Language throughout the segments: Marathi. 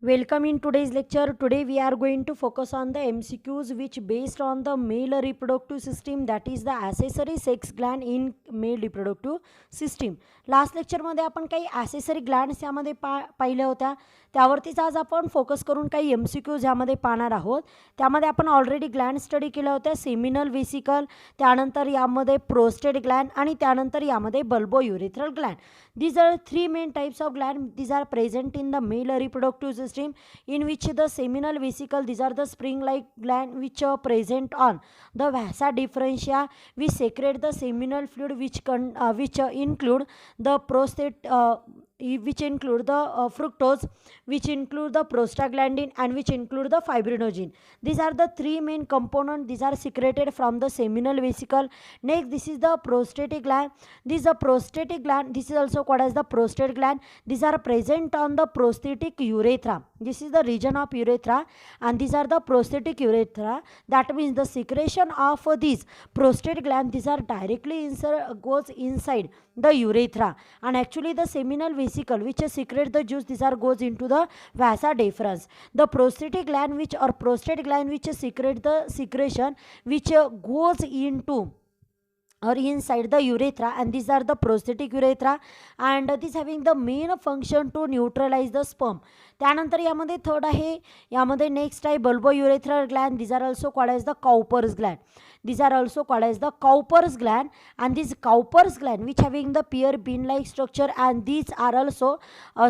Welcome in today's lecture. Today we are going to focus on the MCQs which based on the male reproductive system, that is the accessory sex gland in male reproductive system. Last लेक्चरमध्ये आपण काही ॲसेसरी ग्लँड्स यामध्ये पाहिल्या होत्या, त्यावरतीच आज आपण फोकस करून काही MCQs यामध्ये पाहणार आहोत. त्यामध्ये आपण ऑलरेडी ग्लँड स्टडी केल्या होत्या, सेमिनल वेसिकल, त्यानंतर यामध्ये प्रोस्टेट ग्लँड आणि त्यानंतर यामध्ये bulbo urethral Gland. These are three main types of gland. These are present in the male reproductive system, in which the seminal vesicle, these are the spring-like gland which are present on the vasa differentia, which secrete the seminal fluid, which include the prostate, which include the fructose, which include the prostaglandin, and which include the fibrinogen. These are the three main components. These are secreted from the seminal vesicle. Next, this is the prostatic gland. This is the prostatic gland. This is also called as the prostate gland. These are present on the prostatic urethra. This is the region of urethra, and these are the prostatic urethra. That means the secretion of these prostate gland, these are directly goes inside the urethra, and actually the seminal vesicle which secrete the juice, these are goes into the vasa deferens. The prostatic gland which or prostate gland which secrete the secretion which goes into or inside the urethra, and these are the prostatic urethra, and this having the main function to neutralize the sperm. त्यानंतर यामध्ये थर्ड आहे, यामध्ये नेक्स्ट आहे bulbo urethral gland. This are also called as the Cowper's gland. These are also called as the Cowper's gland, and this Cowper's gland which having the pear bean like structure, and these are also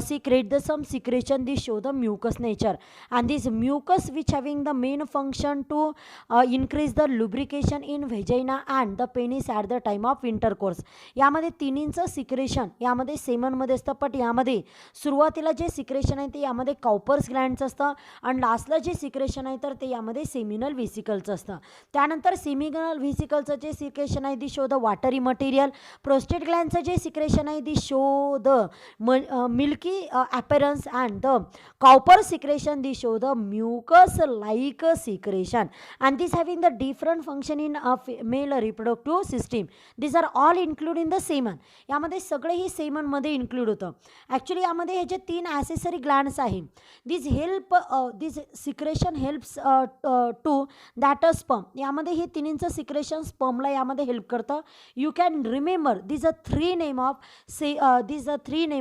secrete the some secretion. These show the mucus nature, and this mucus which having the main function to increase the lubrication in vagina and the penis at the time of intercourse. यामध्ये तिन्हींचं सिक्रेशन यामध्ये सेमनमध्ये असतं, पण यामध्ये सुरुवातीला जे सिक्रेशन आहे ते यामध्ये काउपर्स ग्लँडचं असतं, आणि लास्टला जे सिक्रेशन आहे तर ते यामध्ये सेमिनल व्हेसिकलचं असतं. त्यानंतर सेमिनल व्हेसिकलचं जे सिक्रेशन आहे the show the watery material. Prostate ग्लँडचं जे सिक्रेशन आहे the show the milky appearance, and the Cowper secretion the show the mucus like secretion, and this having the different function in male reproductive system. This are all include in the semen. यामध्ये सगळेही सेमनमध्ये इन्क्लूड होतं. ॲक्च्युली यामध्ये हे जे तीन ॲसेसरी ग्लँड्स आहे, this help this secretion helps to that sperm. यामध्ये हे तिन्हींचं सिक्रेशन स्पर्मला यामध्ये हेल्प करतं. You can remember this a three name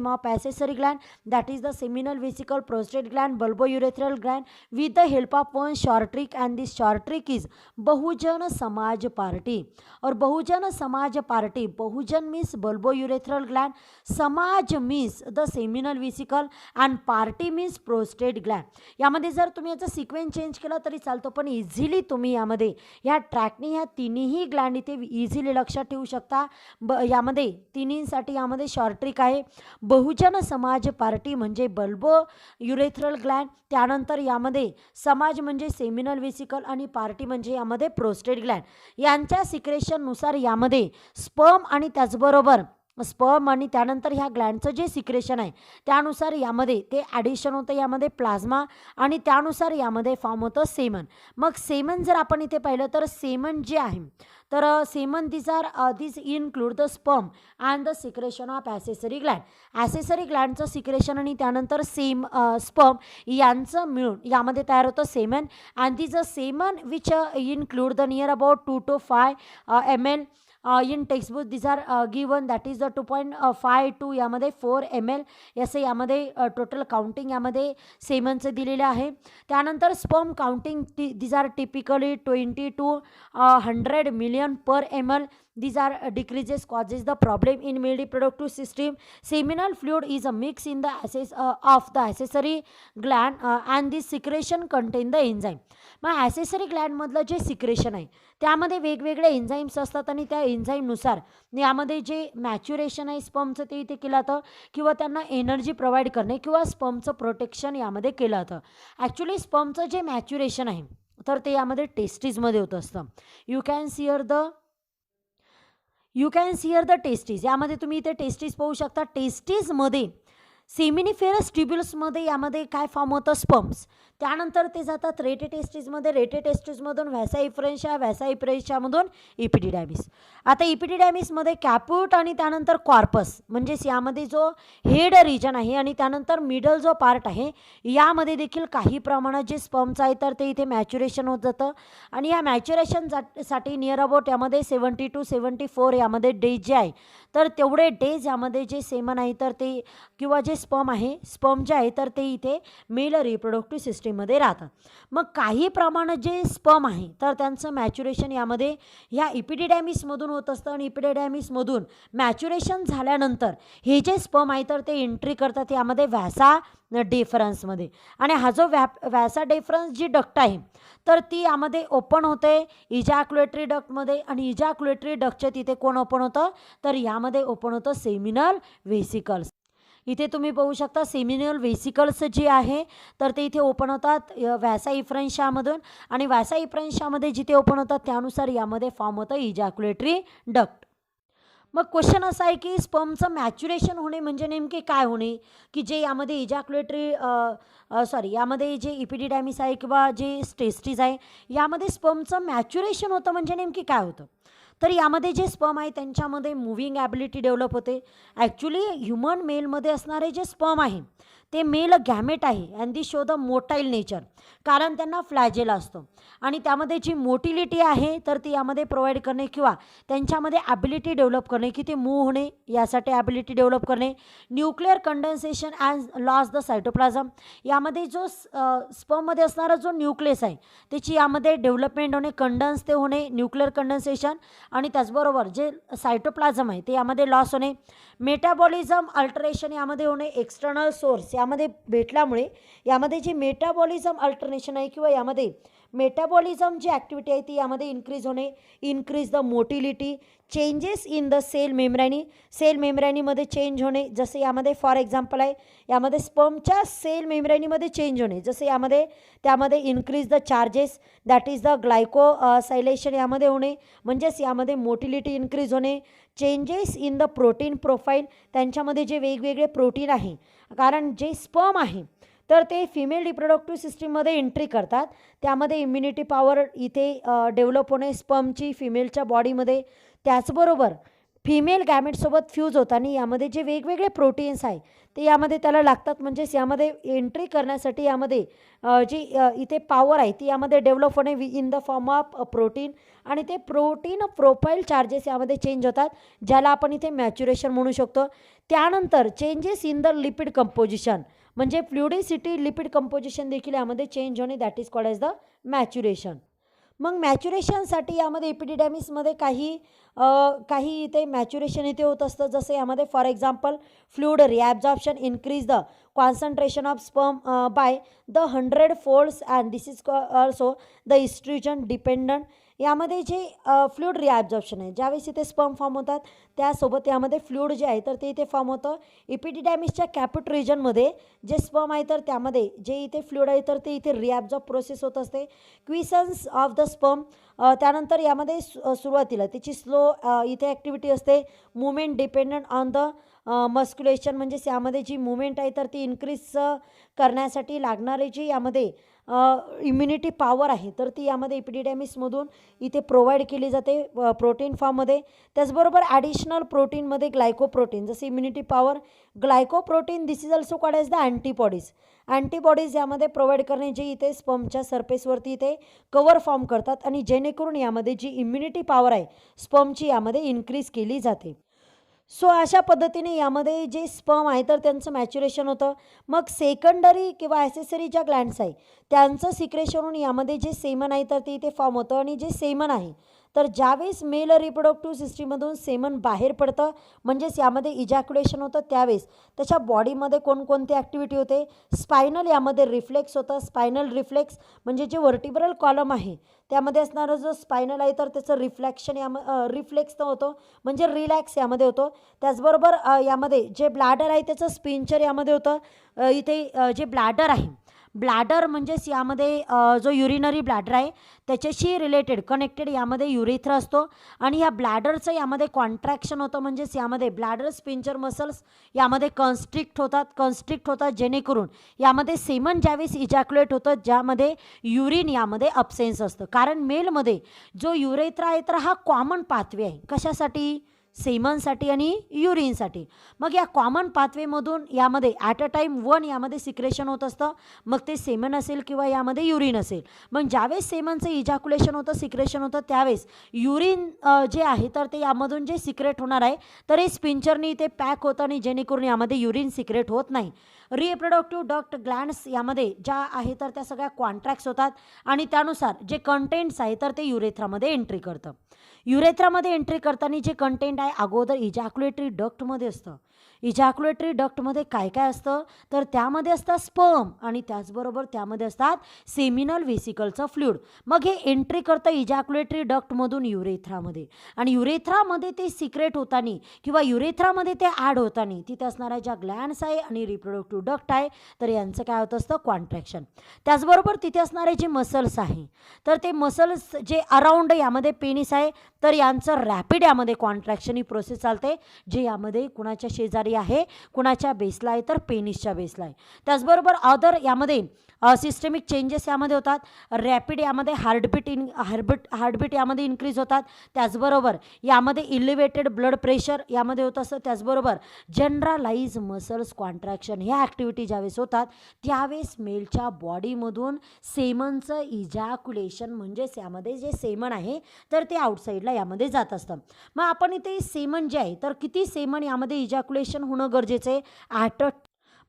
of accessory gland, that is the seminal vesicle, prostate gland, bulbo urethral gland, with the help of one short trick, and this short trick is Bahujan Samaj Party. और Bahujan Samaj Party, Bahujan means bulbo urethral gland, Samaj means the seminal vesicle, and party means prostate gland. यामध्ये जर तुम्ही याचा सिक्वेन्स चेंज केला तरी चालतो, पण इझिली तुम्ही यामध्ये ह्या ट्रॅकने ह्या तिन्ही ग्लँड इथे इझिली लक्षात ठेवू शकता. यामध्ये तिन्हींसाठी यामध्ये शॉर्ट ट्रिक आहे. बहुजन समाज पार्टी म्हणजे बल्बो युरेथ्रल ग्लँड, त्यानंतर यामध्ये समाज म्हणजे सेमिनल वेसिकल, आणि पार्टी म्हणजे यामध्ये प्रोस्टेट ग्लँड. यांच्या सिक्रेशननुसार यामध्ये स्पर्म आणि त्याचबरोबर स्पर्म आणि त्यानंतर ह्या ग्लँडचं जे सिक्रेशन आहे त्यानुसार यामध्ये ते ॲडिशन होतं यामध्ये प्लाझ्मा, आणि त्यानुसार यामध्ये फॉर्म होतं सेमन. मग सेमन जर आपण इथे पाहिलं तर सेमन जे आहे तर semen this include the sperm and the secretion of accessory gland. Accessory ग्लँडचं सिक्रेशन आणि त्यानंतर स्पर्म यांचं मिळून यामध्ये तयार होतं semen, and this a semen which include the near about 2 to 5 ml. in textbook these are given, that is the 2.5 to यामध्ये 4 ml असे यामध्ये टोटल काउंटिंग यामध्ये सेमनचे दिलेले आहे. त्यानंतर sperm counting these are typically 20 to 100 million per ml. These are decreases causes the problem in male reproductive system. Seminal fluid is a mix in the of the accessory gland, and this secretion contain the enzyme. मग ॲसेसरी ग्लँडमधलं जे सिक्रेशन आहे त्यामध्ये वेगवेगळे एन्झाईम्स असतात, आणि त्या एन्झाईमनुसार यामध्ये जे मॅच्युरेशन आहे स्पर्मचं ते इथे केलं जातं, किंवा त्यांना एनर्जी प्रोव्हाइड करणे किंवा स्पर्मचं प्रोटेक्शन यामध्ये केलं जातं. ॲक्च्युली स्पर्मचं जे मॅच्युरेशन आहे तर ते यामध्ये टेस्टीजमध्ये होत असतं. You can see here the testes. यामध्ये तुम्ही इथे टेस्टीज पाहू शकता. टेस्टीजमध्ये सेमिनिफेरस ट्युब्युल्समध्ये यामध्ये काय फॉर्म होतं स्पर्म्स. त्यानंतर ते जातात रेटे टेस्टिसमध्ये, रेटे टेस्टिसमधून व्हॅसा इफ्रेन्शिया, व्हॅसा इफ्रेन्शियामधून इपिडिडॅमिस. आता इपिडिडॅमिसमध्ये कॅप्यूट आणि त्यानंतर कॉर्पस म्हणजेच यामध्ये जो हेड रिजन आहे आणि त्यानंतर मिडल जो पार्ट आहे यामध्ये देखील काही प्रमाणात जे स्पर्मचं आहे तर ते इथे मॅच्युरेशन होत जातं आणि या मॅच्युरेशनसाठी नियर अबाउट यामध्ये 70 to 74 यामध्ये डेज जे आहे तर तेवढे डेज यामध्ये जे सेमन आहे तर ते किंवा जे स्पर्म आहे स्पर्म जे आहे तर ते इथे मेल रिप्रोडक्टिव्ह सिस्टीममध्ये राहतात. मग काही प्रमाणात जे स्पर्म आहे तर त्यांचं मॅच्युरेशन यामध्ये ह्या इपिडिडॅमिसमधून होत असतं आणि इपिडिडॅमिसमधून मॅच्युरेशन झाल्यानंतर हे जे स्पर्म आहे तर ते एंट्री करतात यामध्ये व्हॅसा डिफरन्समध्ये आणि हा जो व्हॅसा डिफरन्स जी डक्ट आहे तर ती यामध्ये ओपन होते इजॅक्युलेटरी डक्टमध्ये आणि इजॅक्युलेटरी डक्टच्या तिथे कोण ओपन होतं तर यामध्ये ओपन होतं सेमिनल व्हेसिकल्स. इथे तुम्ही बघू शकता सेमिनल व्हेसिकल्स जे आहे तर ते इथे ओपन होतात व्हॅसा इफ्रेन्शियामधून आणि व्हॅसा इफ्रेन्शियामध्ये जिथे ओपन होतात त्यानुसार यामध्ये फॉर्म होतं इजॅक्युलेटरी डक्ट. मग क्वेश्चन असा आहे की स्पर्मचं मॅच्युरेशन होणे म्हणजे नेमके काय होणे की जे यामध्ये इजॅक्युलेटरी यामध्ये जे इपिडिडॅमिस आहे किंवा जे टेस्टिस आहे यामध्ये स्पर्मचं मॅच्युरेशन होतं म्हणजे नेमकी काय होतं. तर यामध्ये जे स्पर्म आहे त्यांच्यामध्ये मूव्हिंग ॲबिलिटी डेव्हलप होते. ॲक्च्युली ह्युमन मेलमध्ये असणारे जे स्पर्म आहे ते मेल गॅमेट आहे and the show the motile nature कारण त्यांना फ्लॅजेला असतो आणि त्यामध्ये जी मोटिलिटी आहे तर ती यामध्ये प्रोव्हाइड करणे किंवा त्यांच्यामध्ये ॲबिलिटी डेव्हलप करणे की ते मूव्ह होणे यासाठी ॲबिलिटी डेव्हलप करणे. Nuclear condensation and loss the cytoplasm यामध्ये जो स्पर्ममध्ये असणारा जो न्यूक्लियस आहे त्याची यामध्ये डेव्हलपमेंट होणे कंडन्स ते होणे न्यूक्लिअर कंडेन्सेशन आणि त्याचबरोबर जे सायटोप्लाझम आहे ते यामध्ये लॉस होणे. मेटाबॉलिझम अल्टरेशन यामध्ये होणे एक्सटर्नल सोर्स यामध्ये भेटल्यामुळे यामध्ये जे मेटाबॉलिझम अल्टरनेशन आहे किंवा यामध्ये मेटाबॉलिझम जी ॲक्टिव्हिटी आहे ती यामध्ये इन्क्रीज होणे. Increase the motility changes in the cell मेम्ब्रेनीमध्ये चेंज होणे जसे यामध्ये फॉर एक्झाम्पल आहे यामध्ये स्पर्मच्या सेल मेम्ब्रेनीमध्ये चेंज होणे जसे यामध्ये त्यामध्ये increase the charges that is the glycosylation यामध्ये होणे म्हणजेच यामध्ये मोटिलिटी इन्क्रीज होणे. Changes in the protein profile त्यांच्यामध्ये जे वेगवेगळे प्रोटीन आहे कारण जे स्पर्म आहे तर ते फिमेल रिप्रोडक्टिव्ह सिस्टीममध्ये एंट्री करतात त्यामध्ये इम्युनिटी पॉवर इथे डेव्हलप होणे स्पर्मची फिमेलच्या बॉडीमध्ये. त्याचबरोबर फिमेल गॅमेटसोबत फ्यूज होताना यामध्ये जे वेगवेगळे प्रोटीन्स आहे ते यामध्ये त्याला लागतात म्हणजेच यामध्ये एंट्री करण्यासाठी यामध्ये जी इथे पॉवर आहे ती यामध्ये डेव्हलप होणे in the form of protein आणि ते प्रोटीन प्रोफाईल चार्जेस यामध्ये चेंज होतात ज्याला आपण इथे मॅच्युरेशन म्हणू शकतो. त्यानंतर changes in the lipid composition म्हणजे फ्लुइडिसिटी लिपिड कंपोजिशन देखील यामध्ये चेंज होणे that is called as the maturation. मग मॅच्युरेशनसाठी यामध्ये इपिडिडॅमिसमध्ये काही इथे मॅच्युरेशन इथे होत असतं जसं यामध्ये for example fluid reabsorption increase the concentration of sperm by the 100 folds and this is also the estrogen dependent. यामध्ये जे फ्लूइड रिॲब्झॉर्प्शन आहे ज्यावेळेस इथे स्पर्म फॉर्म होतात त्यासोबत यामध्ये फ्लूइड जे आहे तर ते इथे फॉर्म होतं. इपिडिडॅमिसच्या कॅप्यूट रिजनमध्ये जे स्पर्म आहे तर त्यामध्ये जे इथे फ्लूइड आहे तर ते इथे रिॲब्झॉर्ब प्रोसेस होत असते. क्विसन्स ऑफ द स्पर्म त्यानंतर यामध्ये सुरुवातीला त्याची स्लो इथे ॲक्टिव्हिटी असते. मुवमेंट डिपेंडंट ऑन द मस्क्युलेशन म्हणजेच यामध्ये जी मुवमेंट आहे तर ती इन्क्रीज करण्यासाठी लागणारी जी यामध्ये इम्युनिटी पॉवर आहे तर ती यामध्ये इपिडिडॅमिसमधून इथे प्रोव्हाइड केली जाते प्रोटीन फॉर्ममध्ये. त्याचबरोबर ॲडिशनल प्रोटीनमध्ये ग्लायकोप्रोटीन जसे immunity power glycoprotein this is also called as the antibodies यामध्ये प्रोव्हाइड करणे जे इथे स्पर्मच्या सरफेसवरती इथे कवर फॉर्म करतात आणि जेणेकरून यामध्ये जी इम्युनिटी पॉवर आहे स्पर्मची यामध्ये इन्क्रीज केली जाते. सो अशा पद्धतीने यामध्ये जे स्पर्म आहे तर त्यांचं मॅच्युरेशन होतं. मग सेकंडरी किंवा ॲसेसरी ज्या ग्लँड्स आहे त्यांचं सिक्रेशन होऊन यामध्ये जे सेमन आहे तर ते इथे फॉर्म होतं आणि जे सेमन आहे तर ज्यावेळेस मेल रिप्रोडक्टिव्ह सिस्टीममधून सेमन बाहेर पडतं म्हणजेच यामध्ये इजॅक्युलेशन होतं त्यावेळेस त्याच्या बॉडीमध्ये कोणकोणती ॲक्टिव्हिटी होते. स्पायनल यामध्ये रिफ्लेक्स होतं. स्पायनल रिफ्लेक्स म्हणजे जे व्हर्टिब्रल कॉलम आहे त्यामध्ये असणारा जो स्पायनल आहे तर त्याचं रिफ्लेक्शन रिफ्लेक्स होतं म्हणजे रिलॅक्स यामध्ये होतं. त्याचबरोबर यामध्ये जे ब्लॅडर आहे त्याचं स्पिंचर यामध्ये होतं. इथे जे ब्लॅडर आहे ब्लॅडर म्हणजेच यामध्ये जो युरिनरी ब्लॅडर आहे त्याच्याशी रिलेटेड कनेक्टेड यामध्ये युरेथ्रा असतो आणि या ब्लॅडरचं यामध्ये कॉन्ट्रॅक्शन होतं, म्हणजेच यामध्ये ब्लॅडर स्पिंचर मसल्स यामध्ये कन्स्ट्रिक्ट होतात जेणेकरून यामध्ये सेमन ज्यावेळेस इजॅक्युलेट होतं ज्यामध्ये युरिन यामध्ये अब्सेन्स असतं. कारण मेलमध्ये जो युरेथ्रा आहे तर हा कॉमन पाथवे आहे. कशासाठी? सेमनसाठी आणि युरिनसाठी. मग या कॉमन पाथवेमधून यामध्ये ॲट अ टाईम वन यामध्ये सिक्रेशन होत असतं, मग ते सेमन असेल किंवा यामध्ये युरिन असेल. मग ज्यावेळेस सेमनचं इजॅक्युलेशन होतं, सिक्रेशन होतं, त्यावेळेस युरिन जे आहे तर ते यामधून जे सिक्रेट होणार आहे तर हे स्पिंचरनी ते पॅक होतं आणि जेणेकरून यामध्ये युरिन सिक्रेट होत नाही. रिप्रोडक्टिव्ह डक्ट ग्लँड्स यामध्ये ज्या आहे तर त्या सगळ्या कॉन्ट्रॅक्ट्स होतात आणि त्यानुसार जे कंटेंट्स आहे तर ते युरेथ्रामध्ये एंट्री करतं. युरेथ्रामध्ये एंट्री करताना जे कंटेंट आहे अगोदर इजॅक्युलेटरी डक्टमध्ये असतं. इजॅक्युलेटरी डक्टमध्ये काय काय असतं तर त्यामध्ये असतं स्पर्म आणि त्याचबरोबर त्यामध्ये असतात सेमिनल व्हेसिकलचं फ्लुइड. मग हे एंट्री करतं इजॅक्युलेटरी डक्टमधून युरेथ्रामध्ये आणि युरेथ्रामध्ये ते सिक्रेट होताना किंवा युरेथ्रामध्ये ते ॲड होताना तिथे असणाऱ्या ज्या ग्लँड्स आहे आणि रिप्रोडक्टिव्ह डक्ट आहे तर यांचं काय होत असतं कॉन्ट्रॅक्शन. त्याचबरोबर तिथे असणारे जे मसल्स आहे तर ते मसल्स जे अराउंड यामध्ये पेनिस आहे तर यांचं रॅपिड यामध्ये कॉन्ट्रॅक्शन ही प्रोसेस चालते, जे यामध्ये कुणाच्या शेजारी आहे, कुणाच्या बेसला आहे तर पेनिसच्या बेसला आहे. त्याचबरोबर अदर यामध्ये सिस्टेमिक चेंजेस यामध्ये होतात. रॅपिड यामध्ये हार्टबीट यामध्ये इन्क्रीज होतात. त्याचबरोबर यामध्ये इलिव्हेटेड ब्लड प्रेशर यामध्ये होत असतं. त्याचबरोबर जनरलाइज मसल्स कॉन्ट्रॅक्शन ह्या ॲक्टिव्हिटी ज्यावेळेस होतात त्यावेळेस मेलच्या बॉडीमधून सेमनचं इजॅक्युलेशन म्हणजेच यामध्ये जे सेमन आहे तर ते आउटसाईडला यामध्ये जात असतं. मग आपण इथे सेमन जे आहे तर किती सेमन यामध्ये इजॅक्युलेशन होणं गरजेचं आहे ॲट अ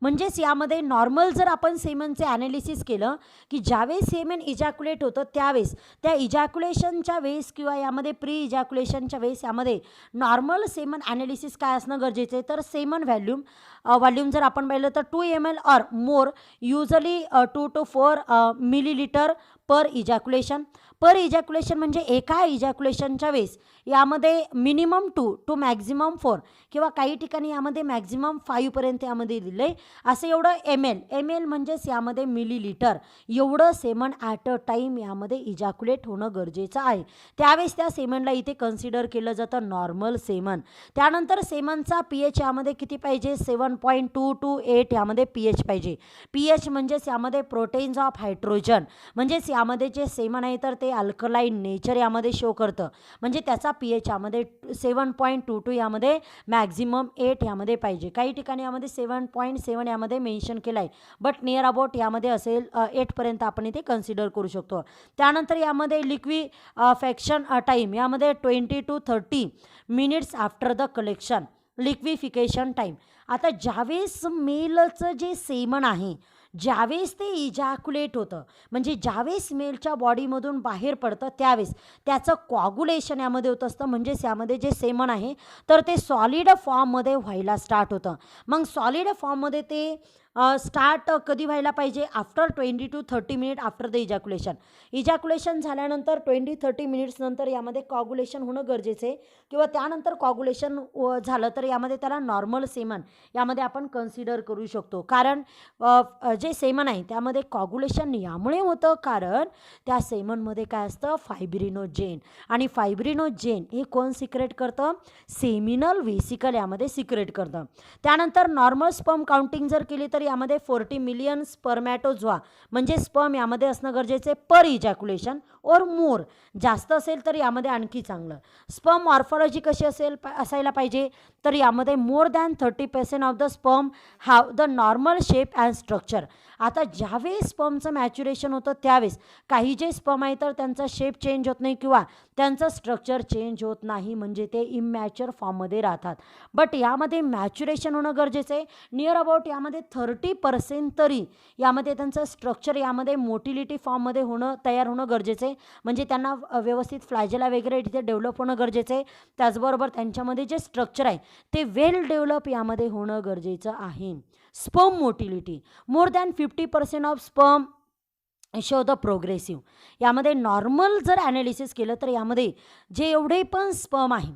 म्हणजेच यामध्ये नॉर्मल जर आपण सेमनचे ॲनालिसिस केलं की ज्यावेळेस सेमन इजॅक्युलेट होतं त्यावेळेस त्या इजॅक्युलेशनच्या वेळेस किंवा यामध्ये प्री इजॅक्युलेशनच्या वेळेस यामध्ये नॉर्मल सेमन ॲनालिसिस काय असणं गरजेचं आहे तर सेमन व्हॉल्यूम जर आपण पाहिलं तर 2 ml or more usually 2 to 4 millilitre per ejaculation म्हणजे एका इजॅक्युलेशनच्या वेळेस यामध्ये मिनिमम 2 to मॅक्झिमम 4 किंवा काही ठिकाणी यामध्ये मॅक्झिमम 5 पर्यंत यामध्ये दिलं आहे. असं एवढं एम एल म्हणजेच यामध्ये मिलीलिटर एवढं सेमन ॲट अ टाईम यामध्ये इजॅक्युलेट होणं गरजेचं आहे. त्यावेळेस त्या सेमनला इथे कन्सिडर केलं जातं नॉर्मल सेमन. त्यानंतर सेमनचा pH यामध्ये किती पाहिजे 7.2 to 8 यामध्ये pH पाहिजे. pH म्हणजेच यामध्ये प्रोटेन्स ऑफ हायड्रोजन म्हणजेच यामध्ये जे सेमन आहे तर ते अल्कलाईन नेचर यामध्ये शो करतं, म्हणजे त्याचा pH यामध्ये 7.22 यामध्ये मॅक्झिमम 8 यामध्ये पाहिजे. काही ठिकाणी यामध्ये 7.7 यामध्ये मेन्शन केलं आहे, बट नियर अबाउट यामध्ये असेल 8 पर्यंत आपण इथे कन्सिडर करू शकतो. त्यानंतर यामध्ये लिक्विफॅक्शन टाईम यामध्ये 20 to 30 minutes after the collection liquefaction time. आता ज्यावेळेस मेलचं जे सेमन आहे ज्यावेळेस ते इजॅक्युलेट होतं म्हणजे ज्यावेळेस मेलच्या बॉडीमधून बाहेर पडतं त्यावेळेस त्याचं कॉग्युलेशन यामध्ये होत असतं, म्हणजेच यामध्ये जे सेमन आहे तर ते सॉलिड फॉर्ममध्ये व्हायला स्टार्ट होतं. मग सॉलिड फॉर्ममध्ये ते स्टार्ट कधी व्हायला पाहिजे after 20 to 30 minute after the ejaculation झाल्यानंतर 20-30 मिनिट्स नंतर यामध्ये कॉग्युलेशन होणं गरजेचं आहे किंवा त्यानंतर कॉग्युलेशन झालं तर यामध्ये त्याला नॉर्मल सेमन यामध्ये आपण कन्सिडर करू शकतो. कारण जे सेमन आहे त्यामध्ये कॉग्युलेशन यामुळे होतं कारण त्या सेमनमध्ये काय असतं फायब्रिनोजेन आणि फायब्रिनोजेन हे कोण सिक्रेट करतं सेमिनल व्हेसिकल यामध्ये सिक्रेट करतं. त्यानंतर नॉर्मल स्पर्म काउंटिंग जर केली तर यामध्ये 40 मिलियन स्पर्मॅटोझोआ म्हणजे स्पर्म यामध्ये असणं गरजेचं आहे पर इजॅक्युलेशन और मोर. जास्त असेल तर यामध्ये आणखी चांगलं. स्पर्म मॉर्फॉलॉजी कशी असायला पाहिजे तर यामध्ये more than 30% of the sperm have the normal shape and structure. आता ज्यावेळेस स्पर्मचं मॅच्युरेशन होतं त्यावेळेस काही जे स्पर्म आहे तर त्यांचा शेप चेंज होत नाही किंवा त्यांचं स्ट्रक्चर चेंज होत नाही, म्हणजे ते इमॅच्युअर फॉर्ममध्ये राहतात. बट यामध्ये मॅच्युरेशन होणं गरजेचं आहे. नियर अबाउट यामध्ये 30% तरी यामध्ये त्यांचं स्ट्रक्चर यामध्ये मोटिलिटी फॉर्ममध्ये तयार होणं गरजेचं आहे, म्हणजे त्यांना व्यवस्थित फ्लॅजेला वगैरे तिथे डेव्हलप होणं गरजेचं आहे. त्याचबरोबर त्यांच्यामध्ये जे स्ट्रक्चर आहे ते वेल डेव्हलप यामध्ये होणं गरजेचं आहे. Sperm motility more than 50% of sperm show the progressive. यामध्ये नॉर्मल जर ॲनालिसिस केलं तर यामध्ये जे एवढे पण स्पर्म आहे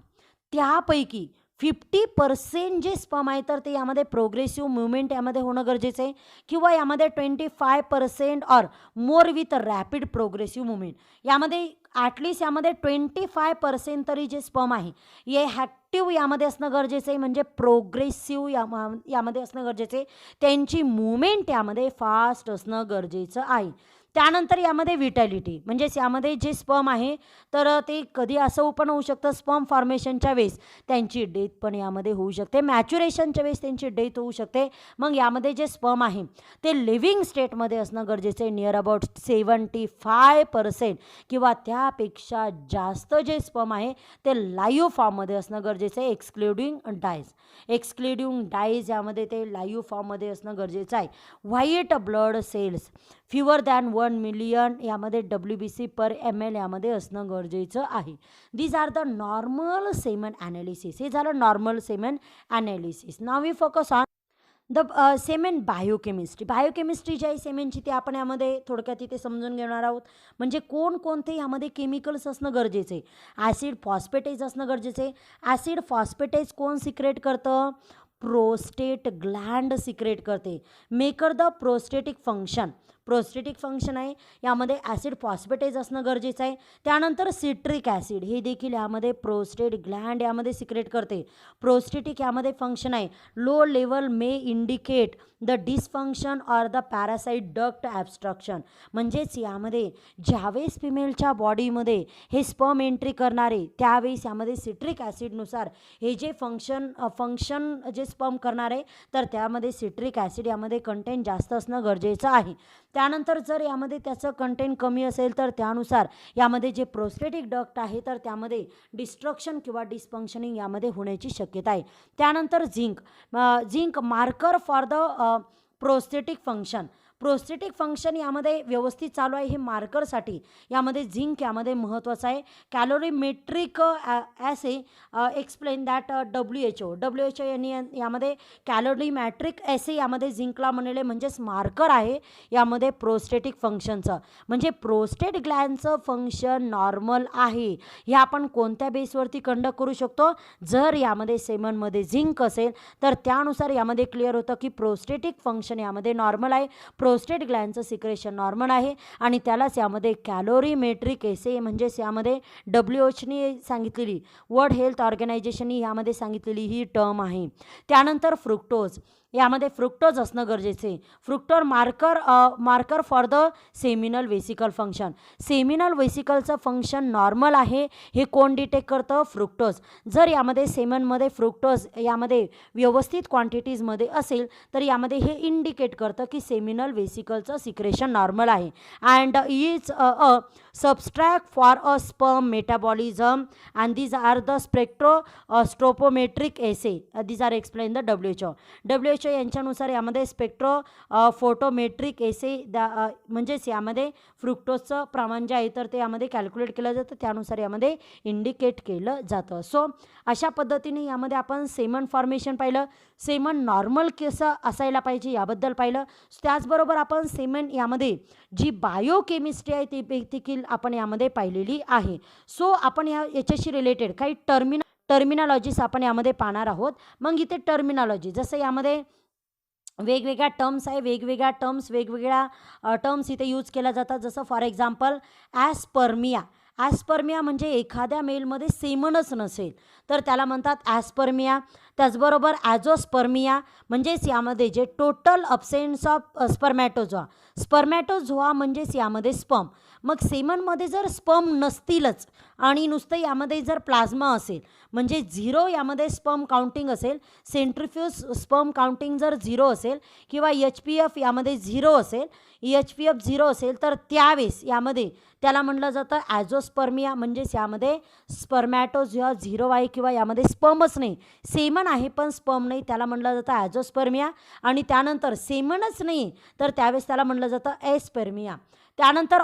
त्यापैकी 50% जे स्पर्म आहे तर ते यामध्ये प्रोग्रेसिव्ह मुवमेंट यामध्ये होणं गरजेचं आहे, किंवा यामध्ये 25% or more with rapid progressive movement, यामध्ये ॲटलिस्ट यामध्ये 25% तरी जे स्पर्म आहे हे ॲक्टिव्ह यामध्ये असणं गरजेचं आहे, म्हणजे प्रोग्रेसिव्ह यामध्ये असणं गरजेचं आहे, त्यांची मुवमेंट यामध्ये फास्ट असणं गरजेचं आहे. त्यानंतर यामध्ये विटॅलिटी, म्हणजेच यामध्ये जे स्पर्म आहे तर ते कधी असं पण होऊ शकतं, स्पर्म फॉर्मेशनच्या वेळेस त्यांची डेथ पण यामध्ये होऊ शकते, मॅच्युरेशनच्या वेळेस त्यांची डेथ होऊ शकते. मग यामध्ये जे स्पर्म आहे ते लिव्हिंग स्टेटमध्ये असणं गरजेचं आहे, नियर अबाउट 75% किंवा त्यापेक्षा जास्त जे स्पर्म आहे ते लाईव्ह फॉर्ममध्ये असणं गरजेचं आहे, एक्सक्लुडिंग डायज यामध्ये ते लाईव्ह फॉर्ममध्ये असणं गरजेचं आहे. White blood cells fewer than 1 million यामध्ये WBC पर ml यामध्ये असणं गरजेचं आहे. These are the normal semen analysis. हे झालं normal semen analysis. Now we focus on the semen biochemistry. Biochemistry जी आहे सेमेनची ती आपण यामध्ये थोडक्यात इथे समजून घेणार आहोत. म्हणजे कोणकोणते यामध्ये केमिकल्स असणं गरजेचं आहे. ॲसिड फॉस्फेटेज असणं गरजेचं आहे. ॲसिड फॉस्फेटेज कोण सिक्रेट करतं? प्रोस्टेट ग्लँड सिक्रेट करते. मेकर द प्रोस्टेटिक फंक्शन आहे यामध्ये ॲसिड फॉस्फेटेज असणं गरजेचं आहे. त्यानंतर सिट्रिक ॲसिड हे देखील यामध्ये प्रोस्टेट ग्लँड यामध्ये सिक्रेट करते. प्रोस्टेटिक यामध्ये फंक्शन आहे. Low level may indicate the dysfunction or the parasite duct obstruction. म्हणजेच यामध्ये ज्यावेळेस फिमेलच्या बॉडीमध्ये हे स्पर्म एंट्री करणारे त्यावेळेस यामध्ये सिट्रिक ॲसिडनुसार हे जे फंक्शन जे स्पर्म करणार आहे तर त्यामध्ये सिट्रिक ॲसिड यामध्ये कंटेंट जास्त असणं गरजेचं आहे. त्यानंतर जर यामध्ये त्याचं कंटेंट कमी असेल तर त्यानुसार यामध्ये जे प्रोस्टेटिक डक्ट आहे तर त्यामध्ये डिस्ट्रक्शन किंवा डिस्फंक्शनिंग यामध्ये होण्याची शक्यता आहे. त्यानंतर zinc marker for the prostatic function यामध्ये व्यवस्थित चालू आहे हे मार्करसाठी यामध्ये झिंक यामध्ये महत्त्वाचं आहे. कॅलोरीमेट्रिक ॲसे एक्सप्लेन दॅट WHO यांनी यामध्ये कॅलोरीमॅट्रिक ॲसे यामध्ये झिंकला म्हणलेले म्हणजेच मार्कर आहे यामध्ये प्रोस्टेटिक फंक्शनचं. म्हणजे प्रोस्टेट ग्लँडचं फंक्शन नॉर्मल आहे हे आपण कोणत्या बेसवरती कंडक्ट करू शकतो? जर यामध्ये सेमनमध्ये झिंक असेल तर त्यानुसार यामध्ये क्लिअर होतं की प्रोस्टेटिक फंक्शन यामध्ये नॉर्मल आहे, प्रोस्टेट ग्लँडचं सिक्रेशन नॉर्मल आहे आणि त्यालाच यामध्ये कॅलोरीमेट्रिक एसे म्हणजेच यामध्ये WHOने सांगितलेली वर्ल्ड हेल्थ ऑर्गनायझेशननी यामध्ये सांगितलेली ही टर्म आहे. त्यानंतर फ्रुक्टोज यामध्ये फ्रुक्टोज असणं गरजेचं आहे. Fructose marker for the seminal vesicle function. Seminal वेसिकलचं फंक्शन नॉर्मल आहे हे कोण डिटेक्ट करतं? फ्रुक्टोज. जर यामध्ये सेमनमध्ये फ्रुक्टोज यामध्ये व्यवस्थित क्वांटिटीजमध्ये असेल तर यामध्ये हे इंडिकेट करतं की सेमिनल वेसिकलचं सिक्रेशन नॉर्मल आहे. And is a substrate for a sperm metabolism and these are the spectrophotometric assay. These are explain the WHO यांच्यानुसार यामध्ये फोटोमेट्रिक एसे म्हणजेच यामध्ये फ्रुक्टोजचं प्रमाण जे आहे तर ते यामध्ये कॅल्क्युलेट केलं जातं, त्यानुसार यामध्ये इंडिकेट केलं जातं. सो अशा पद्धतीने यामध्ये आपण सेमन फॉर्मेशन पाहिलं, सेमन नॉर्मल कसं असायला पाहिजे याबद्दल पाहिलं. त्याचबरोबर आपण सेमन यामध्ये जी बायोकेमिस्ट्री आहे ती देखील आपण यामध्ये पाहिलेली आहे. सो आपण याच्याशी रिलेटेड काही टर्मिनॉलॉजीज आपण यामध्ये पाहणार आहोत. मग इथे टर्मिनॉलॉजी जसं यामध्ये वेगवेगळ्या टर्म्स आहे, वेगवेगळ्या टर्म्स इथे यूज केल्या जातात. जसं फॉर एक्झाम्पल ॲस्पर्मिया म्हणजे एखाद्या मेलमध्ये सेमनच नसेल तर त्याला म्हणतात ॲस्पर्मिया. त्याचबरोबर ॲझोस्पर्मिया म्हणजेच यामध्ये जे टोटल अब्सेन्स ऑफ स्पर्मॅटोझोआ म्हणजेच यामध्ये स्पर्म. मग सेमनमध्ये जर स्पर्म नसतीलच आणि नुसतं यामध्ये जर प्लाझ्मा असेल म्हणजे 0 यामध्ये स्पर्म काउंटिंग असेल, सेंट्रिफ्यूज स्पर्म काउंटिंग जर 0 असेल किंवा HPF यामध्ये 0 असेल, HPF 0 असेल तर त्यावेळेस यामध्ये त्याला म्हटलं जातं ॲझोस्पर्मिया. म्हणजेच यामध्ये स्पर्मॅटोझोआ 0 आहे किंवा यामध्ये स्पर्मच नाही, सेमन आहे पण स्पर्म नाही, त्याला म्हटलं जातं ॲझोस्पर्मिया. आणि त्यानंतर सेमनच नाही तर त्यावेळेस त्याला म्हटलं जातं एस्पर्मिया. त्यानंतर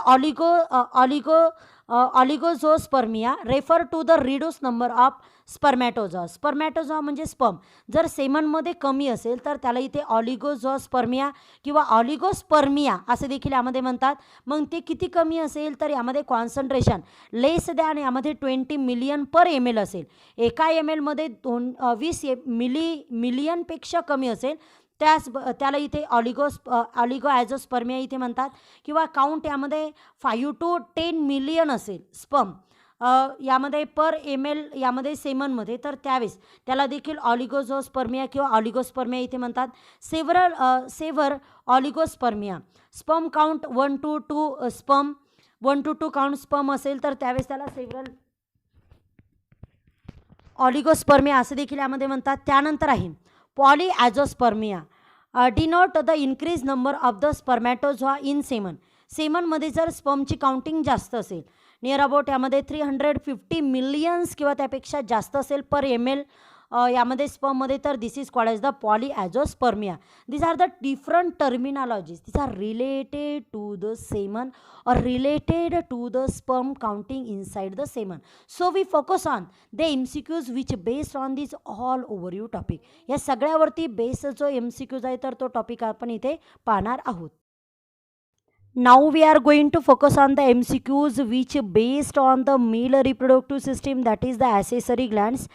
oligozoospermia refer to the reduce number of spermatozoa. Spermatozoa म्हणजे स्पर्म. जर सेमनमध्ये कमी असेल तर त्याला इथे ऑलिगोझोस्पर्मिया किंवा ऑलिगोस्पर्मिया असे देखील यामध्ये म्हणतात. मग ते किती कमी असेल तर यामध्ये कॉन्सन्ट्रेशन लेस दॅन यामध्ये 20 मिलियन पर ml असेल. एका ml मध्ये 20 मिलियनपेक्षा कमी असेल त्याला इथे ऑलिगो ॲझोस्पर्मिया इथे म्हणतात. किंवा काउंट यामध्ये 5 to 10 मिलियन असेल स्पर्म यामध्ये पर ml यामध्ये सेमनमध्ये, तर त्यावेळेस त्याला देखील ऑलिगोझोस्पर्मिया किंवा ऑलिगोस्पर्मिया इथे म्हणतात. Saver oligospermia sperm count 1 to 2 sperm 1 to 2 count sperm असेल तर त्यावेळेस त्याला सेव्हरल ऑलिगोस्पर्मिया असे देखील यामध्ये म्हणतात. त्यानंतर आहे polyzoospermia denote the increase number of the spermatozoa in semen. सेमनमध्ये जर स्पर्मची काउंटिंग जास्त असेल नियर अबाउट यामध्ये 350 मिलियन्स किंवा त्यापेक्षा जास्त असेल पर ml यामध्ये स्पर्ममध्ये, तर this is called as the polyzoospermia. these are the different terminologies. These are related to the semen or related to the sperm counting inside the semen. So we focus on the MCQs which based on this all overview topic. या सगळ्यावरती बेस जो MCQs आहे तर तो टॉपिक आपण इथे पाहणार आहोत. Now we are going to focus on the MCQs which based on the male reproductive system, that is the accessory glands,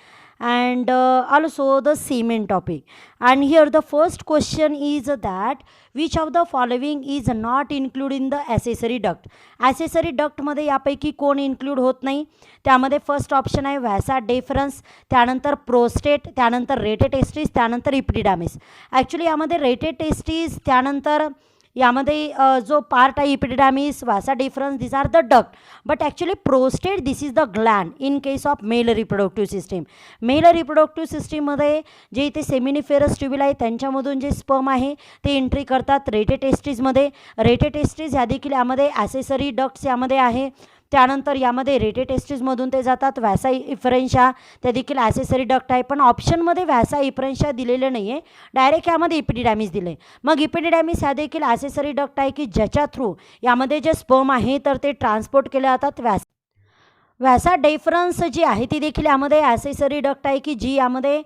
and also the semen topic. And here the first question is that which of the following is not included in the accessory duct. accessory duct मध्ये यापैकी कोण इन्क्लूड होत नाही. त्यामध्ये फर्स्ट ऑप्शन आहे व्हॅसा डेफरन्स, त्यानंतर प्रोस्टेट, त्यानंतर रेटेटेस्टिस, त्यानंतर इपिडिडामिस. ॲक्च्युली यामध्ये रेटेटेस्टिस, त्यानंतर यामध्ये जो पार्ट आहे epididymis, vasa deferens, this are the duct. But actually prostate this is the gland in case of male reproductive system. Male reproductive सिस्टीममध्ये जे इथे सेमिनिफेरस ट्युब्युल आहे त्यांच्यामधून जे स्पर्म आहे ते एंट्री करतात रेटेटेस्टिसमध्ये. रेटेटेस्टिस ह्या देखील यामध्ये ॲसेसरी डक्ट्स यामध्ये आहे. त्यानंतर यामध्ये रेटेटेस्टिसमधून ते जातात व्हॅसा इफरेन्शिया, त्या देखील ॲसेसरी डक्ट आहे. पण ऑप्शनमध्ये व्हॅसा इफरेन्शिया दिलेले नाही आहे, डायरेक्ट यामध्ये इपिडिडॅमिस दिले. मग इपिडिडॅमिस ह्या देखील ॲसेसरी डक्ट आहे की ज्याच्या थ्रू यामध्ये जे स्पर्म आहे तर ते ट्रान्सपोर्ट केले जातात. व्हॅसा डेफरन्स जी आहे ती देखील यामध्ये ॲसेसरी डक्ट आहे की जी यामध्ये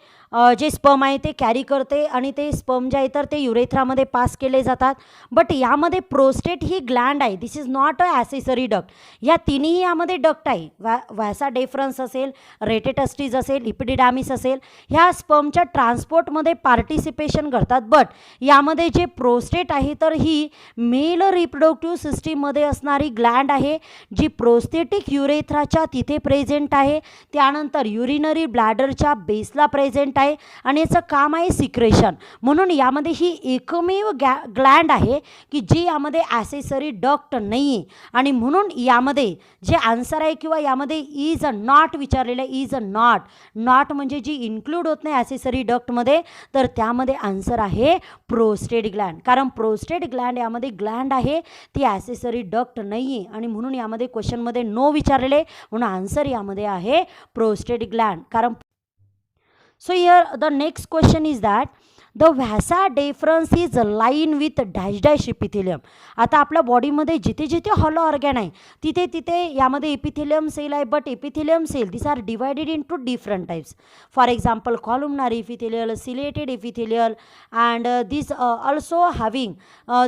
जे स्पर्म आहे ते कॅरी करते आणि ते स्पर्म जे आहे तर ते युरेथ्रामध्ये पास केले जातात. बट यामध्ये प्रोस्टेट ही ग्लँड आहे, this is not a accessory duct. या तिन्ही यामध्ये डक्ट आहे. व्हॅसा डेफरन्स असेल, रेटेटेस्टिस असेल, इपिडिडामिस असेल, ह्या स्पर्मच्या ट्रान्सपोर्टमध्ये पार्टिसिपेशन करतात. बट यामध्ये जे प्रोस्टेट आहे तर ही मेल रिप्रोडक्टिव्ह सिस्टीममध्ये असणारी ग्लँड आहे जी प्रोस्थेटिक युरेथ्राच्या तिथे प्रेझेंट आहे. त्यानंतर युरिनरी ब्लॅडरच्या बेसला प्रेझेंट आहे आणि याचं काम आहे सिक्रेशन. म्हणून यामध्ये ही एकमेव ग्लँड आहे की जी यामध्ये ॲसेसरी डक्ट नाही आहे. आणि म्हणून यामध्ये जे आन्सर आहे किंवा यामध्ये इज अ नॉट विचारलेलं आहे, इज अ नॉट म्हणजे जी इन्क्लूड होत नाही ॲसेसरी डक्टमध्ये, तर त्यामध्ये आन्सर आहे प्रोस्टेट ग्लँड. कारण प्रोस्टेट ग्लँड यामध्ये ग्लँड आहे ती ॲसेसरी डक्ट नाही आहे आणि म्हणून यामध्ये क्वेश्चनमध्ये नो विचारलेले, म्हणून आन्सर यामध्ये आहे प्रोस्टेट ग्लँड. कारण so here the next question is that the vasa deferens is line with dash dash epithelium. आता आपल्या बॉडीमध्ये जिथे जिथे हॉलो ऑर्गॅन आहे तिथे तिथे यामध्ये एपिथेलियम सेल आहे. But epithelium cell this are divided into different types. For example columnar epithelial, ciliated epithelial, and this also having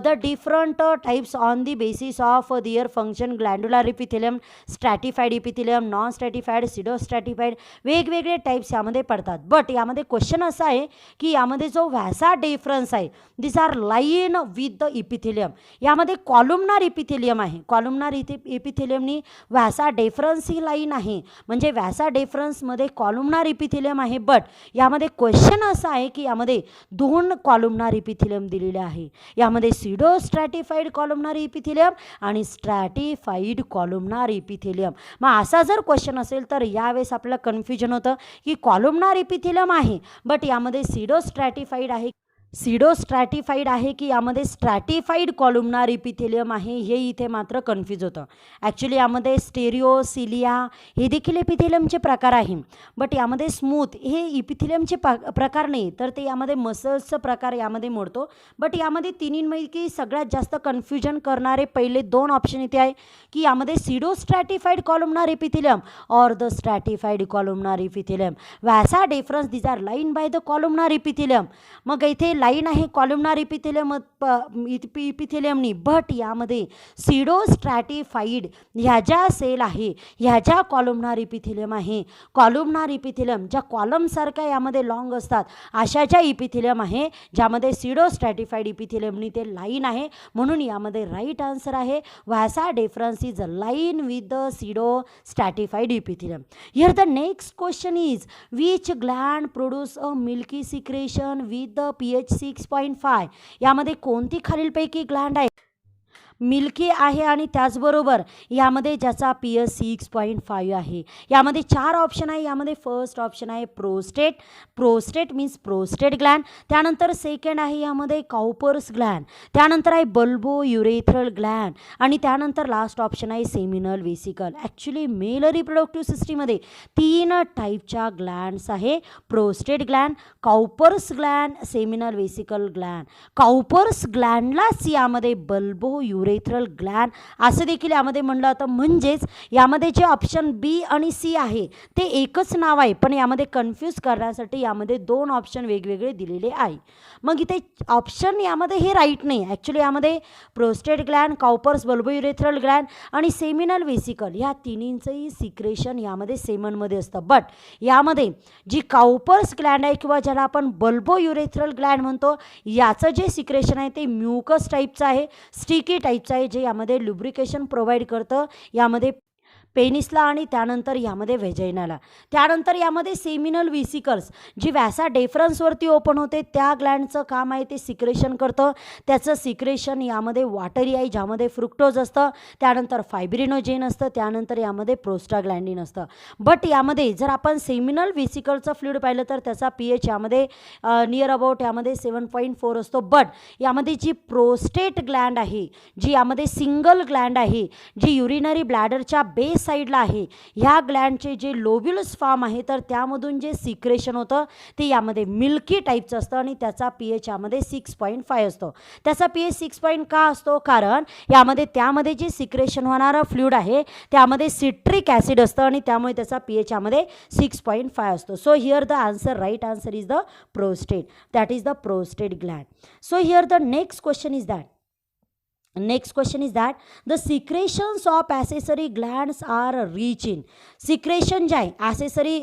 the different types on the basis of their function. Glandular epithelium, stratified epithelium, non stratified, pseudo stratified, वेगवेगळे टाइप्स यामध्ये पडतात. बट यामध्ये क्वेश्चन असा आहे की यामध्ये जो व्हॅसा डेफरन्स आहे this are line with the epithelium. यामध्ये कॉलुमनार इपिथेलियम आहे. कॉलुमनार इपिथेलियमनी व्हॅसा डेफरन्स ही लाईन आहे, म्हणजे व्हॅसा डेफरन्समध्ये कॉलुमनार इपिथेलियम आहे. बट यामध्ये क्वेश्चन असा आहे की यामध्ये दोन कॉलुमनार इपिथेलियम दिलेले आहे. यामध्ये सिडो स्ट्रॅटिफाईड कॉलुमनार इपिथेलियम आणि स्ट्रॅटिफाईड कॉलुमनार इपिथेलियम. मग असा जर क्वेश्चन असेल तर यावेळेस आपल्याला कन्फ्युजन होतं की कॉलुमनार इपिथेलियम आहे बट यामध्ये सिडो स्ट्रॅटिफाईड आहे. सिडो स्ट्रॅटिफाईड आहे की यामध्ये स्ट्रॅटिफाईड कॉलुमनार इपिथेलियम आहे, हे इथे मात्र कन्फ्यूज होतं. ॲक्च्युली यामध्ये स्टेरिओ, सिलिया हे देखील इपिथेलियमचे प्रकार आहे. बट यामध्ये स्मूथ हे इपिथेलियमचे प्रकार नाही, तर ते यामध्ये मसल्सचा प्रकार यामध्ये मोडतो. बट यामध्ये तिन्हींपैकी सगळ्यात जास्त कन्फ्युजन करणारे पहिले दोन ऑप्शन इथे आहे की यामध्ये सिडो स्ट्रॅटिफाईड कॉलुमनार इपिथेलियम और the stratified columnar epithelium. Vasa deferens these are line by the columnar epithelium. मग इथे लाईन आहे कॉलुमनार इपिथेलियमनी, बट यामध्ये सिडो स्ट्रॅटिफाईड ह्या ज्या सेल आहे ह्या ज्या कॉलुमनार इपिथेलियम आहे, कॉलुमनार इपिथेलियम ज्या कॉलमसारख्या यामध्ये लॉंग असतात अशा ज्या इपिथेलियम आहे ज्यामध्ये सिडो स्ट्रॅटिफाईड इपिथेलियमनी ते लाईन आहे, म्हणून यामध्ये राईट आन्सर आहे vasa deferens is a line with the pseudo stratified epithelium. Here the next question is which gland produce a milky secretion with the pH 6.5. यामध्ये कोणती खालीलपैकी ग्लँड आहे मिल्की आहे आणि त्याचबरोबर यामध्ये ज्याचा pH 6.5 आहे. यामध्ये 4 ऑप्शन आहे. यामध्ये फर्स्ट ऑप्शन आहे prostate. Prostate means prostate Gland. त्यानंतर सेकंड आहे यामध्ये काउपर्स ग्लँड. त्यानंतर आहे बल्बो युरेथ्रल ग्लँड आणि त्यानंतर लास्ट ऑप्शन आहे seminal vesicle. Actually male reproductive सिस्टीममध्ये 3 टाईपच्या ग्लँड्स आहे, prostate gland, Cowper's gland, seminal vesicle gland. Cowper's ग्लँडलाच यामध्ये बल्बो युरेथ्रल ग्लँड असं देखील यामध्ये म्हणलं जातं. म्हणजेच यामध्ये जे ऑप्शन बी आणि सी आहे ते एकच नाव आहे, पण यामध्ये कन्फ्यूज करण्यासाठी यामध्ये 2 ऑप्शन वेगवेगळे दिलेले आहे. मग इथे ऑप्शन यामध्ये हे राईट नाही. ॲक्च्युली यामध्ये prostate gland, Cowper's, bulbo urethral gland आणि सेमिनल वेसिकल ह्या तिन्हींचंही सिक्रेशन यामध्ये सेमनमध्ये असतं. बट यामध्ये जी काउपर्स ग्लँड आहे किंवा ज्याला आपण बल्बो युरेथ्रल ग्लँड म्हणतो, याचं जे सिक्रेशन आहे ते म्युकस टाईपचं आहे, स्टिकी टाईपचं आहे, जे यामध्ये लुब्रिकेशन प्रोव्हाइड करतं यामध्ये पेनिसला आणि त्यानंतर यामध्ये व्हेजाइनाला. त्यानंतर यामध्ये सेमिनल वेसिकल्स जी व्हॅसा डेफरन्सवरती ओपन होते त्या ग्लँडचं काम आहे ते सिक्रेशन करतं. त्याचं सिक्रेशन यामध्ये वॉटरी आहे ज्यामध्ये फ्रुक्टोज असतं, त्यानंतर फायब्रिनोजेन असतं, त्यानंतर यामध्ये प्रोस्टाग्लँडिन असतं. बट यामध्ये जर आपण सेमिनल वेसिकलचं फ्लुइड पाहिलं तर त्याचा pH यामध्ये नियर अबाउट यामध्ये 7.4 असतो. बट यामध्ये जी प्रोस्टेट ग्लँड आहे, जी यामध्ये सिंगल ग्लँड आहे, जी युरिनरी ब्लॅडरच्या बेस साईडला आहे, ह्या ग्लँडचे जे लोब्युलस फॉर्म आहे तर त्यामधून जे सिक्रेशन होतं ते यामध्ये मिल्की टाईपचं असतं आणि त्याचा pH यामध्ये 6.5 असतो. त्याचा pH 6 का असतो? कारण यामध्ये त्यामध्ये जे सिक्रेशन होणारं फ्लुइड आहे त्यामध्ये सिट्रिक ॲसिड असतं आणि त्यामुळे त्याचा pH यामध्ये 6.5 असतो. So here the answer, right answer is the prostate, that is the prostate gland. So here the next question is that the secretions of accessory glands are rich in. Secretion जे आहे ॲसेसरी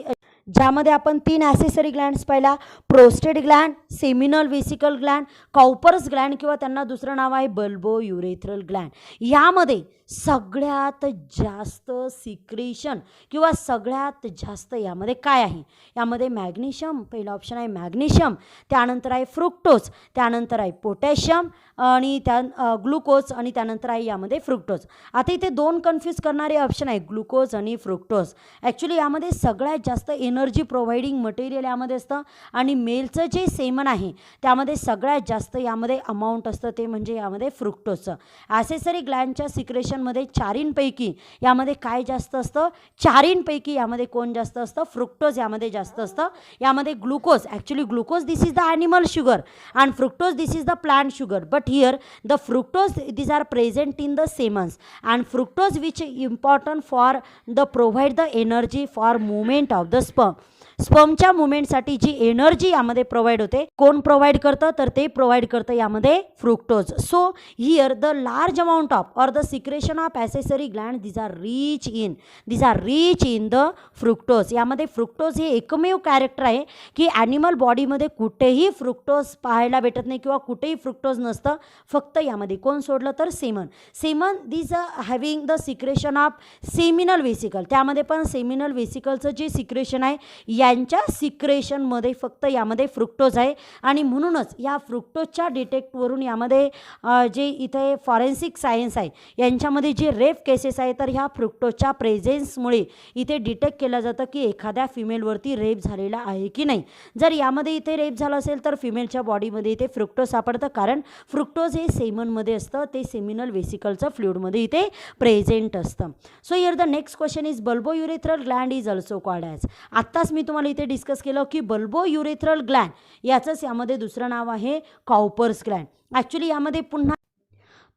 ज्यामध्ये आपण 3 ॲसेसरी ग्लँड्स पाहिला, prostate gland, seminal vesicle gland, Cowper's gland किंवा त्यांना दुसरं नाव आहे बल्बो युरेथ्रल ग्लँड. यामध्ये सगळ्यात जास्त सिक्रेशन किंवा सगळ्यात जास्त यामध्ये काय आहे? यामध्ये मॅग्नेशियम, पहिला ऑप्शन आहे मॅग्नेशियम, त्यानंतर आहे फ्रुक्टोज, त्यानंतर आहे पोटॅशियम आणि ग्लुकोज आणि त्यानंतर आहे यामध्ये फ्रुक्टोज. आता इथे 2 कन्फ्यूज करणारे ऑप्शन आहे ग्लुकोज आणि फ्रुक्टोज. ॲक्च्युली यामध्ये सगळ्यात जास्त एनर्जी प्रोव्हाइडिंग मटेरियल यामध्ये असतं आणि मेलचं जे सेमन आहे त्यामध्ये सगळ्यात जास्त यामध्ये अमाऊंट असतं ते म्हणजे यामध्ये फ्रुक्टोजचं. ॲसेसरी ग्लँडच्या सिक्रेशनमध्ये 4पैकी यामध्ये काय जास्त असतं? 4पैकी यामध्ये कोण जास्त असतं? फ्रुक्टोज यामध्ये जास्त असतं. यामध्ये glucose, actually glucose this is the animal sugar and fructose this is the plant sugar. But here the fructose these are present in the semens and fructose which important for the provide the energy for movement of the sperm. स्पर्मच्या मुवमेंटसाठी जी एनर्जी यामध्ये प्रोव्हाइड होते कोण प्रोव्हाइड करतं? तर ते प्रोव्हाइड करतं यामध्ये fructose. So here the large amount of और the secretion of accessory gland these are rich in the fructose. यामध्ये फ्रुक्टोज हे एकमेव कॅरेक्टर आहे की ॲनिमल बॉडीमध्ये कुठेही फ्रुक्टोज पाहायला भेटत नाही किंवा कुठेही फ्रुक्टोज नसतं. फक्त यामध्ये कोण सोडलं तर semen this having the secretion of seminal vesicle. त्यामध्ये पण सेमिनल वेसिकलचं जे सिक्रेशन आहे यांच्या सिक्रेशनमध्ये फक्त यामध्ये फ्रुक्टोज आहे आणि म्हणूनच या फ्रुक्टोजच्या डिटेक्टवरून यामध्ये जे इथे फॉरेन्सिक सायन्स आहे यांच्यामध्ये जे रेप केसेस आहे तर ह्या फ्रुक्टोजच्या प्रेझेन्समुळे इथे डिटेक्ट केलं जातं की एखाद्या फिमेलवरती रेप झालेला आहे की नाही. जर यामध्ये इथे रेप झाला असेल तर फिमेलच्या बॉडीमध्ये इथे फ्रुक्टोज सापडतं, कारण फ्रुक्टोज हे सेमनमध्ये असतं, ते सेमिनल वेसिकलचं फ्लुइडमध्ये इथे प्रेझेंट असतं. So here the next question is bulbourethral gland is also called as. आत्ताच मी तुम्हाला इथे डिस्कस केलं की बल्बोयुरेथ्रल ग्लँड याचंच यामध्ये दुसरं नाव आहे काउपर्स ग्लँड. ॲक्च्युली यामध्ये पुन्हा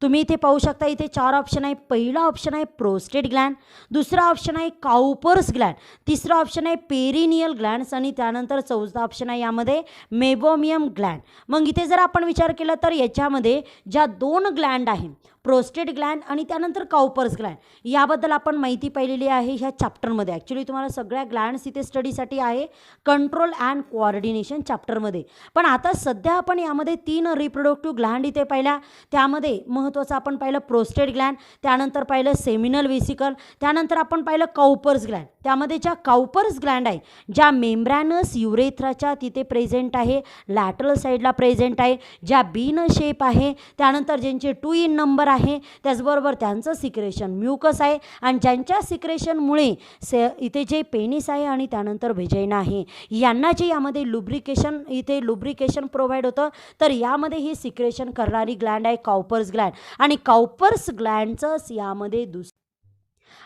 तुम्ही इथे पाहू शकता, इथे 4 ऑप्शन आहे. पहिला ऑप्शन आहे प्रोस्टेट ग्लँड, दुसरा ऑप्शन आहे काउपर्स ग्लँड, तिसरा ऑप्शन आहे पेरिनियल ग्लँड्स आणि त्यानंतर चौथा ऑप्शन आहे यामध्ये मेबोमियम ग्लँड. मग इथे जर आपण विचार केला तर याच्यामध्ये ज्या 2 ग्लँड आहे प्रोस्टेट ग्लँड आणि त्यानंतर काउपर्स ग्लँड, याबद्दल आपण माहिती पाहिलेली आहे ह्या चॅप्टरमध्ये. ॲक्च्युली तुम्हाला सगळ्या ग्लँड्स इथे स्टडीसाठी आहे कंट्रोल अँड कोऑर्डिनेशन चॅप्टरमध्ये. पण आता सध्या आपण यामध्ये 3 रिप्रोडक्टिव्ह ग्लँड इथे पाहिल्या. त्यामध्ये महत्त्वाचं आपण पाहिलं प्रोस्टेट ग्लँड, त्यानंतर पाहिलं सेमिनल वेसिकल, त्यानंतर आपण पाहिलं काउपर्स ग्लँड. त्यामध्ये ज्या काउपर्स ग्लँड आहे ज्या मेम्ब्रॅनस युरेथ्राच्या तिथे प्रेझेंट आहे, लॅटरल साईडला प्रेझेंट आहे, ज्या बीन शेप आहे, त्यानंतर ज्यांचे 2 इन नंबर आहे, त्याचबरोबर त्यांचं सिक्रेशन म्युकस आहे आणि ज्यांच्या सिक्रेशनमुळे इथे जे पेनिस आहे आणि त्यानंतर व्हेजाइना आहे यांना जे यामध्ये लुब्रिकेशन प्रोव्हाइड होतं, तर यामध्ये ही सिक्रेशन करणारी ग्लँड आहे काउपर्स ग्लँड. आणि काउपर्स ग्लँडचंच यामध्ये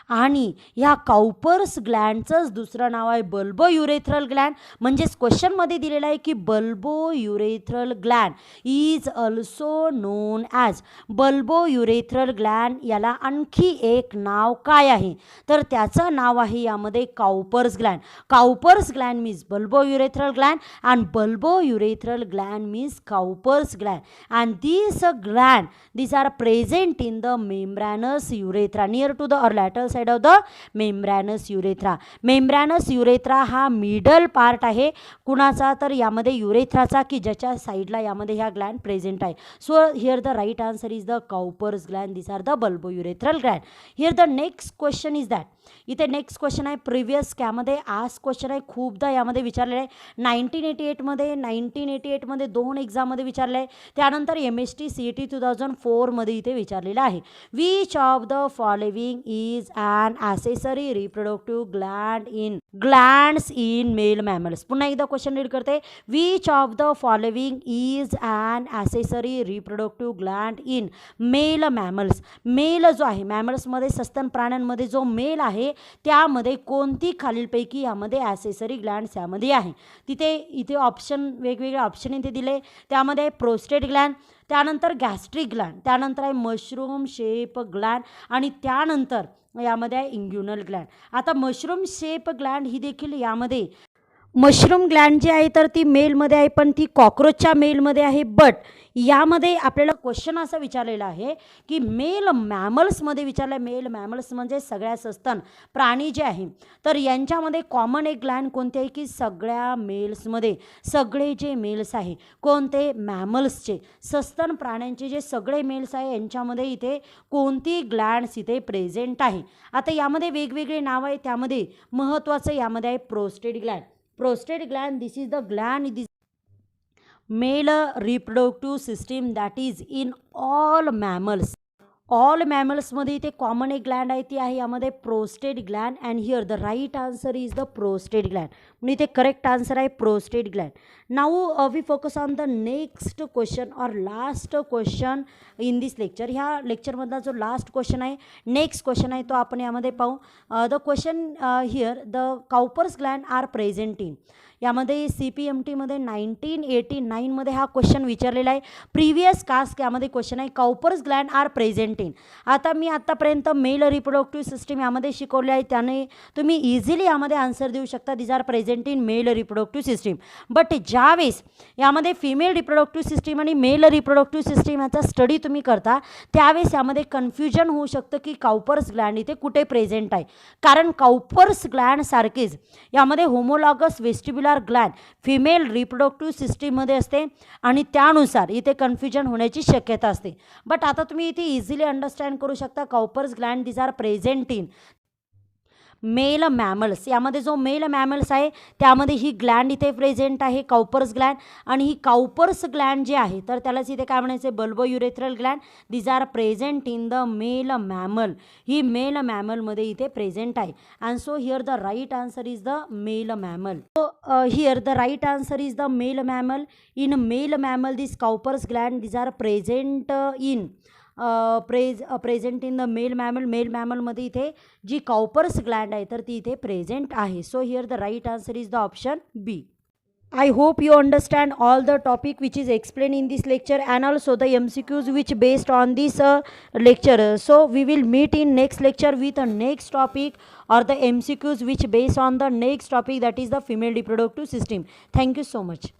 आणि ह्या काउपर्स ग्लँडचंच दुसरं नाव आहे बल्बोयुरेथ्रल ग्लँड. म्हणजेच क्वेश्चनमध्ये दिलेलं आहे की bulbourethral gland is also known as. Bulbourethral gland याला आणखी एक नाव काय आहे तर त्याचं नाव आहे यामध्ये Cowper's gland. Cowper's gland means bulbourethral gland and bulbourethral gland means Cowper's gland, and these are present in the membranous urethra near to the or lateral side of the membranous urethra. membranous urethra हा मिडल पार्ट आहे कुणाचा तर यामध्ये युरेथ्राचा की ज्याच्या साईडला यामध्ये ह्या ग्लँड प्रेझेंट आहे. So here the right answer is the Cowper's gland. these are the bulbourethral gland. here the next question is that इथे नेक्स्ट क्वेश्चन आहे प्रिव्हियस त्यामध्ये आज क्वेश्चन आहे खूपदा यामध्ये विचारलेलं आहे. 1988मध्ये 2 एक्झाममध्ये विचारलं आहे. त्यानंतर MST CET 2004मध्ये इथे विचारलेलं आहे. Which of the following is an accessory reproductive glands in male mammals. पुन्हा एकदा क्वेश्चन रीड करते. Which of the following is an accessory reproductive gland in male mammals. Male जो आहे मॅमल्समध्ये सस्तन प्राण्यांमध्ये जो मेल आहे त्यामध्ये कोणती खालीलपैकी यामध्ये ॲसेसरी ग्लँड्स यामध्ये आहे. इथे ऑप्शन वेगवेगळे ऑप्शन इथे दिले. त्यामध्ये प्रोस्टेट ग्लँड, त्यानंतर गॅस्ट्रिक ग्लँड, त्यानंतर आहे मशरूम शेप ग्लँड आणि त्यानंतर यामध्ये आहे इंग्युनल ग्लँड. आता मशरूम शेप ग्लँड ही देखील यामध्ये मशरूम ग्लँड जी आहे तर ती मेलमध्ये आहे पण ती कॉक्रोचच्या मेलमध्ये आहे. बट यामध्ये आपल्याला क्वेश्चन असा विचारलेला आहे की मेल मॅमल्समध्ये विचारलं आहे. मेल मॅमल्स म्हणजे सगळ्या सस्तन प्राणी जे आहे तर यांच्यामध्ये कॉमन एक ग्लँड कोणते आहे की सगळ्या मेल्समध्ये सगळे जे मेल्स आहे कोणते मॅमल्सचे सस्तन प्राण्यांचे जे सगळे मेल्स आहे यांच्यामध्ये इथे कोणती ग्लँड्स इथे प्रेझेंट आहे. आता यामध्ये वेगवेगळे नाव आहे. त्यामध्ये महत्त्वाचं यामध्ये आहे prostate Gland. Prostate gland, this is the gland, this male reproductive system that is in all mammals. All मॅमल्समध्ये इथे कॉमन एक ग्लँड आहे ती आहे यामध्ये prostate gland. And here the right answer is the prostate gland. म्हणून इथे करेक्ट आन्सर आहे prostate gland. Now we focus on the next question और last question in this lecture. ह्या लेक्चरमधला जो लास्ट क्वेश्चन आहे नेक्स्ट क्वेश्चन आहे तो आपण यामध्ये पाहू. The question here the Cowper's gland are present in. यामध्ये CPMTमध्ये 1989मध्ये हा क्वेश्चन विचारलेला आहे. प्रिव्हियस कास्ट यामध्ये क्वेश्चन आहे Cowper's gland are present in. आता मी आत्तापर्यंत मेल रिप्रोडक्टिव्ह सिस्टीम यामध्ये शिकवले आहे त्याने तुम्ही इझिली यामध्ये आन्सर देऊ शकता. These are present in male reproductive system. But ज्यावेळेस यामध्ये फिमेल रिप्रोडक्टिव्ह सिस्टीम आणि मेल रिप्रोडक्टिव्ह सिस्टीम याचा स्टडी तुम्ही करता त्यावेळेस यामध्ये कन्फ्युजन होऊ शकतं की काउपर्स ग्लँड इथे कुठे प्रेझेंट आहे. कारण काउपर्स ग्लँड सारखेच यामध्ये homologous vestibular Gland female reproductive सिस्टीममध्ये असते आणि त्यानुसार इथे कन्फ्युजन होण्याची शक्यता असते. बट आता तुम्ही इथे इझिली अंडरस्टँड करू शकता Cowper's gland these are present in male mammals, यामध्ये जो मेल मॅमल्स आहे त्यामध्ये ही ग्लँड इथे प्रेझेंट आहे, काउपर्स ग्लँड. आणि ही काउपर्स ग्लँड जे आहे तर त्यालाच इथे काय म्हणायचे, bulbo urethral gland. These are present in the male mammal. ही मेल मॅमलमध्ये इथे प्रेझेंट आहे. And so here the right answer is the male mammal. So here the right answer is the male mammal. In male mammal this Cowper's gland these are present in present in the male mammal. Male मॅमलमध्ये इथे जी काउपर्स ग्लँड आहे तर ती इथे प्रेझेंट आहे. So here the right answer is the option B. I hope you understand all the topic which is explained in this lecture and also the MCQs which based on this lecture. So we will meet in next lecture with a next topic or the MCQs which based on the next topic, that is the female reproductive system. Thank you so much.